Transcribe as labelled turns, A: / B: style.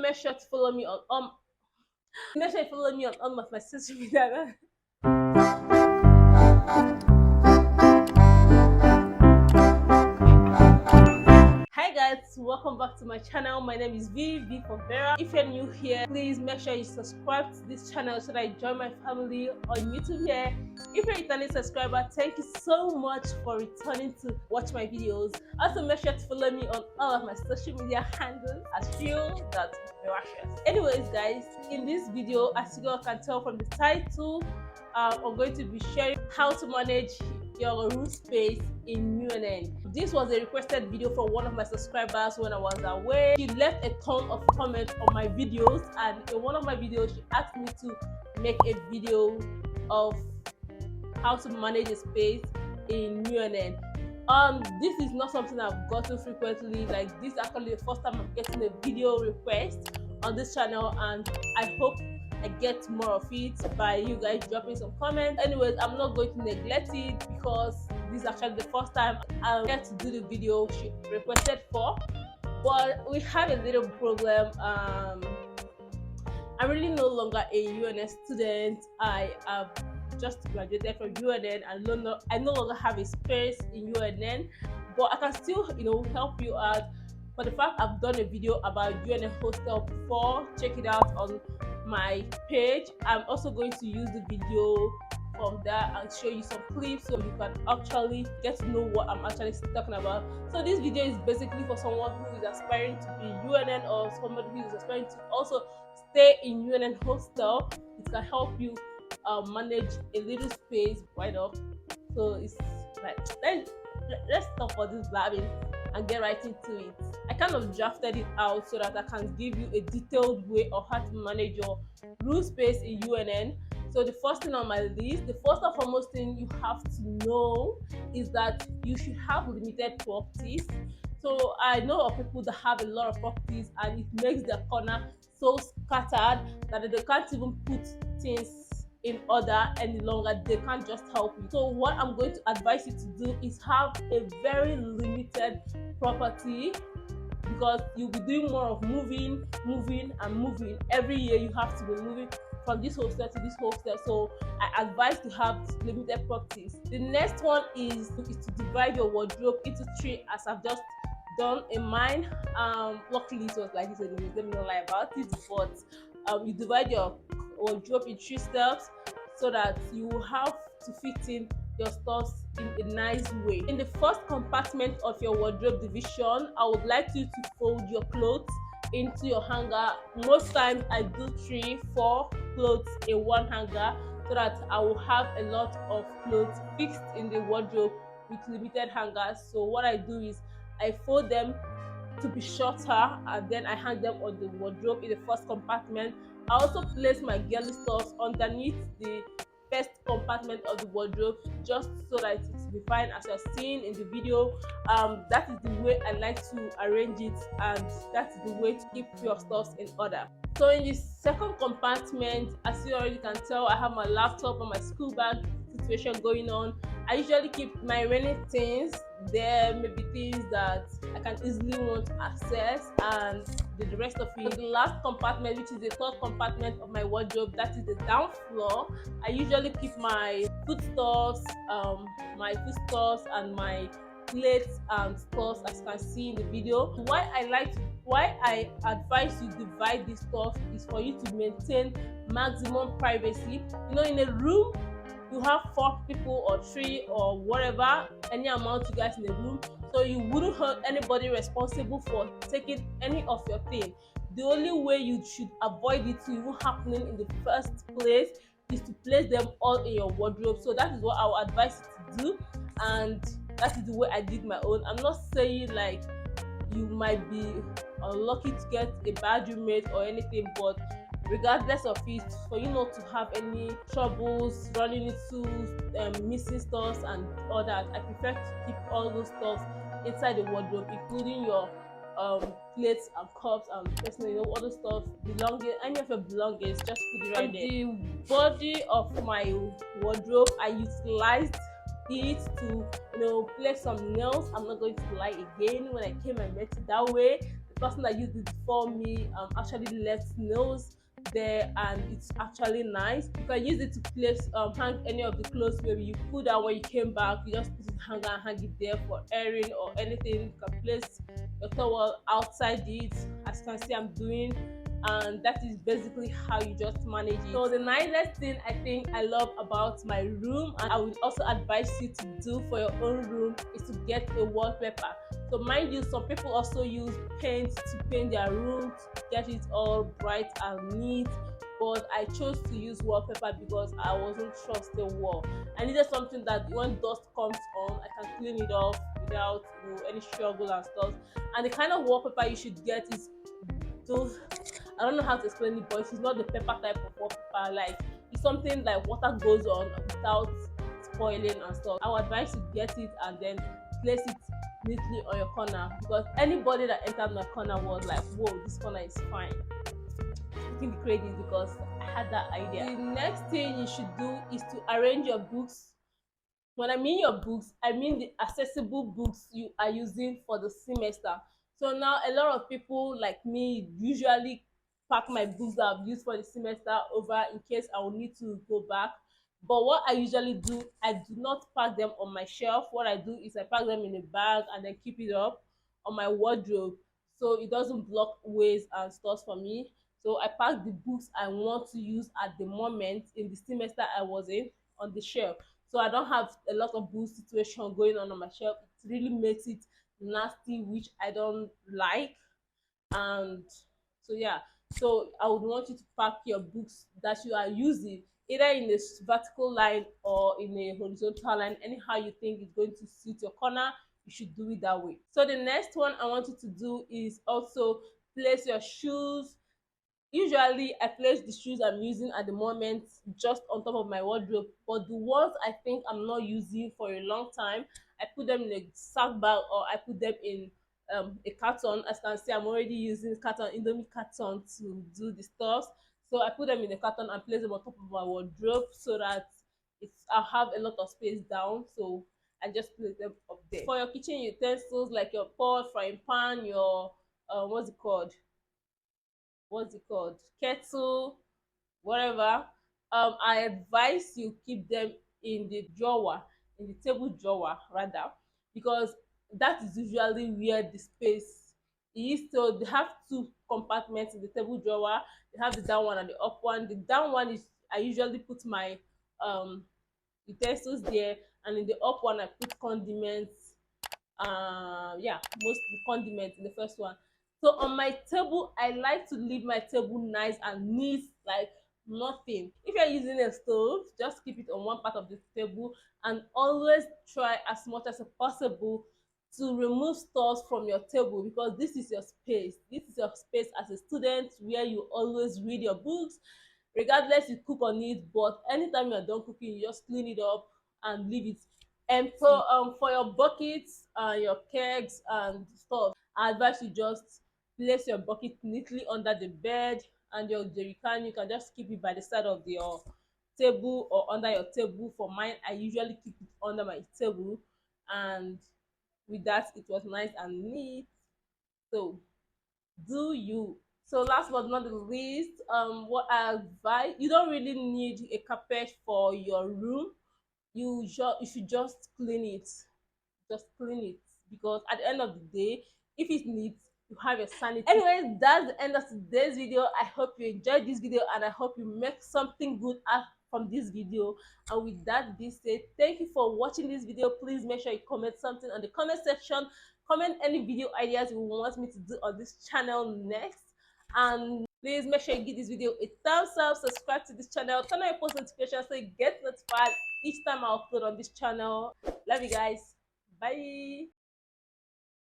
A: make sure to follow me on make sure you follow me on all of my social media. Hi guys, welcome back to my channel. My name is V for Vera. If you're new here, please make sure you subscribe to this channel so that you join my family on YouTube here. If you're a returning subscriber, thank you so much for returning to watch my videos. Also make sure to follow me on all of my social media handles as Vera. Anyways guys, in this video, as you guys can tell from the title, I'm going to be sharing how to manage your room space in UNN. This was a requested video from one of my subscribers when I was away. She left a ton of comments on my videos, and in one of my videos she asked me to make a video of how to manage a space in UNN. This is not something I've gotten frequently. Like, this is actually the first time I'm getting a video request on this channel, and I hope I get more of it by you guys dropping some comments. Anyways, I'm not going to neglect it because this is actually the first time I'll get to do the video she requested for. But we have a little problem. I'm really no longer a UNN student. I have just graduated from UNN and I no longer have a space in UNN, but I can still, help you out. For the fact I've done a video about UNN Hostel before, check it out on my page. I'm also going to use the video from there and show you some clips so you can actually get to know what I'm actually talking about. So this video is basically for someone who is aspiring to be UNN or somebody who is aspiring to also stay in UNN Hostel. It can help you manage a little space right off. So it's like, let's stop for this blabbing and get right into it. I kind of drafted it out so that I can give you a detailed way of how to manage your room space in UNN. So the first thing on my list, the first and foremost thing you have to know is that you should have limited properties. So I know of people that have a lot of properties and it makes their corner so scattered that they can't even put things in order any longer. They can't just help you. So what I'm going to advise you to do is have a very limited property, because you'll be doing more of moving. Every year you have to be moving from this hostel to this hostel. So I advise to have limited properties. The next one is to divide your wardrobe into 3, as I've just done in mine. Luckily it was like this anyways, let me not lie about it, but you divide your wardrobe in 3 steps so that you will have to fit in your stuff in a nice way. In the first compartment of your wardrobe division, I would like you to fold your clothes into your hanger. Most times I do 3-4 clothes in one hanger so that I will have a lot of clothes fixed in the wardrobe with limited hangers. So what I do is I fold them to be shorter and then I hang them on the wardrobe in the first compartment. I also place my girly stuff underneath the first compartment of the wardrobe, just so that it will be fine as you're seeing in the video. That is the way I like to arrange it, and that is the way to keep your stuff in order. So in the second compartment, as you already can tell, I have my laptop and my school bag situation going on. I usually keep my remaining things there, maybe things that I can easily want to access, and the rest of it. The last compartment, which is the third compartment of my wardrobe, that is the down floor. I usually keep my foodstuffs and my plates and stuff, as you can see in the video. Why I advise you divide this stuff is for you to maintain maximum privacy. In a room you have 4 people or 3 or whatever, any amount you guys in the room, so you wouldn't hold anybody responsible for taking any of your things. The only way you should avoid it to even happening in the first place is to place them all in your wardrobe. So that is what I would advise you to do, and that is the way I did my own. I'm not saying like you might be unlucky to get a bad roommate or anything, but regardless of it, for you not to have any troubles running into missing stuff and all that, I prefer to keep all those stuff inside the wardrobe, including your plates and cups and personal, all the stuff, any of your belongings, just put it right there. The body of my wardrobe, I utilized it to place some nails. I'm not going to lie again. When I came, I met it that way. person that used it before me actually left nails there, and it's actually nice. You can use it to place hang any of the clothes. Maybe you put that when you came back, you just put it hanger and hang it there for airing or anything. You can place your towel outside it, as you can see I'm doing, and that is basically how you just manage it. So the nicest thing I think I love about my room, and I would also advise you to do for your own room, is to get a wallpaper. So mind you, some people also use paint to paint their room to get it all bright and neat, but I chose to use wallpaper because I wasn't trust the wall. I needed something that when dust comes on, I can clean it off without any struggle and stuff. And the kind of wallpaper you should get is those, I don't know how to explain it, but it's not the paper type of wallpaper. Like, it's something like water goes on without spoiling and stuff. I would advise you get it and then place it neatly on your corner, because anybody that entered my corner was like, whoa, this corner is fine. Taking the credit because I had that idea. The next thing you should do is to arrange your books. When I mean your books, I mean the accessible books you are using for the semester. So now a lot of people like me usually pack my books that I've used for the semester over in case I will need to go back. But what I usually do, I do not pack them on my shelf. What I do is I pack them in a bag and then keep it up on my wardrobe, so it doesn't block ways and stuff for me. So I pack the books I want to use at the moment in the semester I was in on the shelf, so I don't have a lot of boost situation going on my shelf. It really makes it nasty, which I don't like. And so yeah, so I would want you to pack your books that you are using either in a vertical line or in a horizontal line, anyhow you think it's going to suit your corner. You should do it that way. So the next one I want you to do is also place your shoes. Usually I place the shoes I'm using at the moment just on top of my wardrobe, but the ones I think I'm not using for a long time, I put them in a sack bag, or I put them in a carton. As you can see, I'm already using carton, Indomie carton, to do the stuff. So I put them in a carton and place them on top of my wardrobe so that I have a lot of space down. So I just place them up there. For your kitchen utensils like your pot, frying pan, your what's it called, kettle, whatever, I advise you keep them in the drawer, in the table drawer rather, because that is usually where the space is. So they have two compartments in the table drawer. They have the down one and the up one. The down one is, I usually put my um utensils there, and in the up one I put condiments. Yeah, mostly condiments in the first one. So on my table, I like to leave my table nice and neat, like nothing. If you're using a stove, just keep it on one part of the table, and always try as much as possible to remove stuff from your table, because this is your space. This is your space as a student, where you always read your books, regardless you cook on it. But anytime you're done cooking, you just clean it up and leave it empty. So for your buckets and your kegs and stuff, I advise you just place your bucket neatly under the bed, and your jerrycan, you can just keep it by the side of your table or under your table. For mine, I usually keep it under my table, and with that it was nice and neat. So do you. So last but not the least, what I advise, you don't really need a carpet for your room. You should just clean it. Just clean it, because at the end of the day, if it needs, you have your sanity. Anyways, that's the end of today's video. I hope you enjoyed this video, and I hope you make something good out from this video. And with that being said, thank you for watching this video. Please make sure you comment something on the comment section. Comment any video ideas you want me to do on this channel next, and please make sure you give this video a thumbs up, subscribe to this channel, turn on your post notifications so you get notified each time I upload on this channel. Love you guys. Bye.